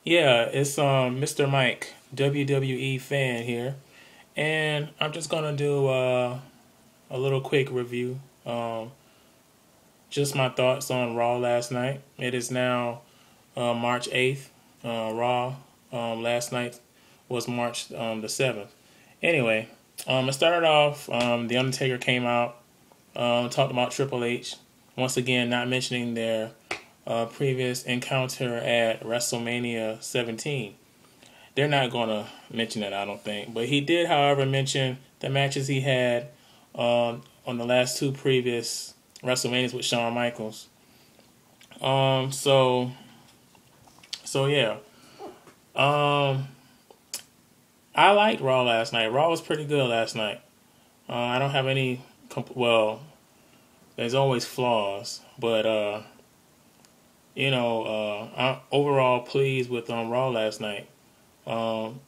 Yeah, it's Mr. Mike, WWE fan here, and I'm just gonna do a little quick review. Just my thoughts on Raw last night. It is now March 8th. Raw last night was March the 7th. Anyway, it started off. The Undertaker came out, talked about Triple H. Once again, not mentioning their previous encounter at WrestleMania 17. They're not going to mention it, I don't think. But he did, however, mention the matches he had on the last two previous WrestleManias with Shawn Michaels. So yeah. I liked Raw last night. Raw was pretty good last night. I don't have any. Well, there's always flaws, but I'm overall pleased with Raw last night. Um,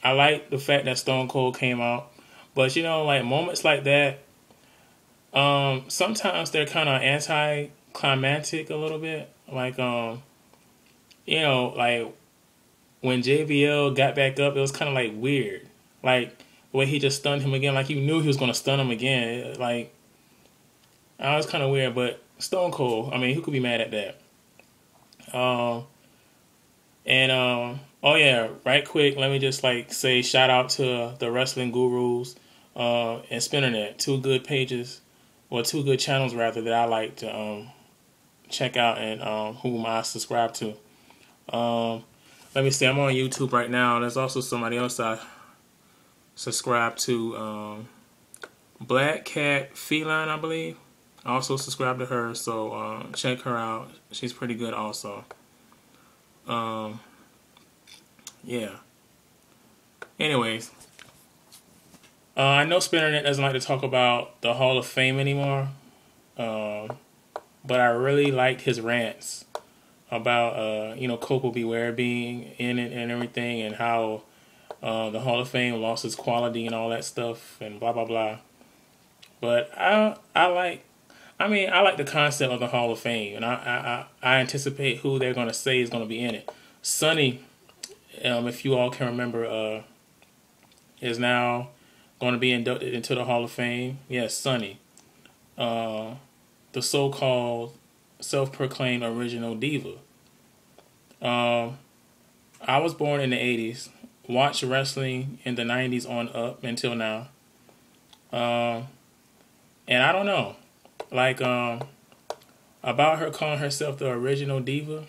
I like the fact that Stone Cold came out, but like moments like that, sometimes they're kind of anticlimactic a little bit. Like like when JBL got back up, it was kind of like weird, like the way he just stunned him again, like you knew he was going to stun him again. Like I was kind of weird, but Stone Cold, I mean, who could be mad at that? Oh yeah, right quick, let me just like say shout out to the Wrestling Gurus and Spinnernet, two good pages, or two good channels rather that I like to check out and whom I subscribe to. Let me see, I'm on YouTube right now. There's also somebody else I subscribe to, Black Cat Feline, I believe. I also subscribe to her, so check her out. She's pretty good also. Yeah. Anyways, I know Spinnernet doesn't like to talk about the Hall of Fame anymore, but I really liked his rants about Coco Beware being in it and everything, and how the Hall of Fame lost its quality and all that stuff, and blah blah blah. But I like the concept of the Hall of Fame, and I anticipate who they're going to say is going to be in it. Sonny, if you all can remember, is now going to be inducted into the Hall of Fame. Yes, Sonny, the so-called self-proclaimed original diva. I was born in the 80s, watched wrestling in the 90s on up until now. And I don't know, like, about her calling herself the original diva.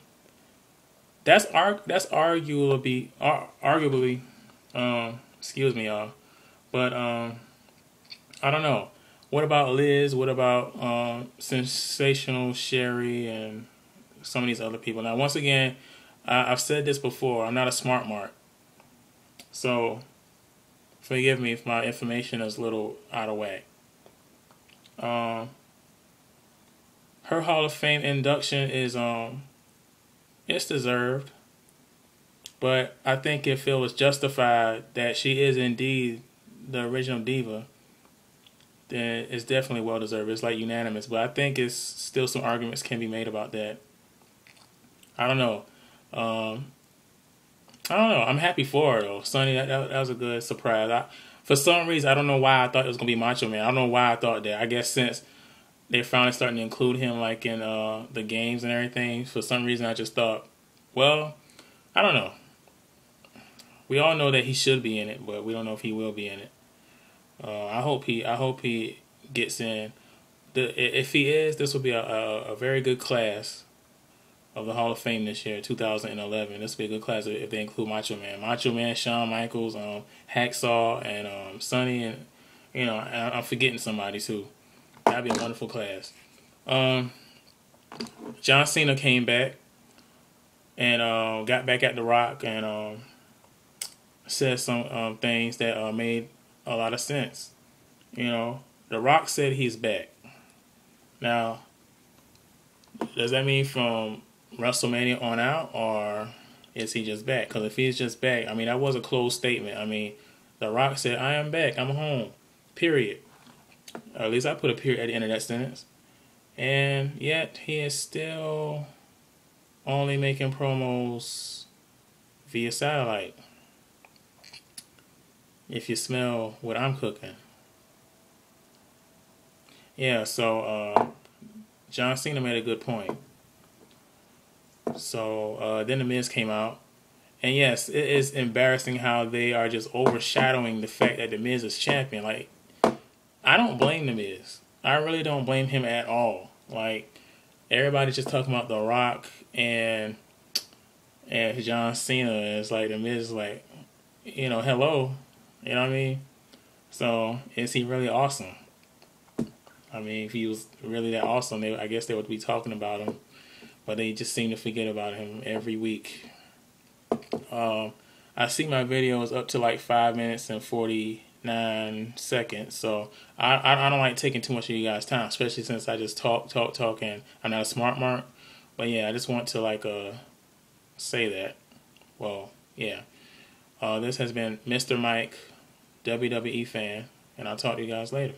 That's arguably, excuse me, y'all. But I don't know. What about Liz? What about Sensational Sherry and some of these other people? Now, once again, I've said this before. I'm not a smart mark, so forgive me if my information is a little out of whack. Her Hall of Fame induction is it's deserved, but I think if it was justified that she is indeed the original diva, then it's definitely well deserved. It's like unanimous, but I think it's still some arguments can be made about that. I don't know. I don't know. I'm happy for her though, Sonny. That was a good surprise. For some reason, I don't know why I thought it was gonna be Macho Man. I don't know why I thought that. I guess since they're finally starting to include him like in the games and everything, for some reason I just thought, well, I don't know. We all know that he should be in it, but we don't know if he will be in it. I hope he gets in. If he is, this will be a very good class of the Hall of Fame this year, 2011. This will be a good class if they include Macho Man, Shawn Michaels, Hacksaw, and Sonny, and I'm forgetting somebody too. That'd be a wonderful class. John Cena came back and got back at The Rock and said some things that made a lot of sense. The Rock said he's back. Now, does that mean from WrestleMania on out, or is he just back? Because if he's just back, I mean, that was a closed statement. I mean, The Rock said, I am back. I'm home. Period. Or at least I put a period at the end of that sentence. And yet he is still only making promos via satellite. If you smell what I'm cooking. Yeah, so John Cena made a good point. So then The Miz came out. And yes, it is embarrassing how they are just overshadowing the fact that The Miz is champion. Like, I don't blame The Miz. I really don't blame him at all. Like, everybody's just talking about The Rock and John Cena. It's like The Miz is like, hello. You know what I mean? So, is he really awesome? I mean, if he was really that awesome, I guess they would be talking about him. But they just seem to forget about him every week. I see my videos up to like 5 minutes and 49 seconds. So I don't like taking too much of you guys' time, especially since I just talk, and I'm not a smart mark. But yeah, I just want to say that. Well, yeah. This has been Mr. Mike, WWE fan, and I'll talk to you guys later.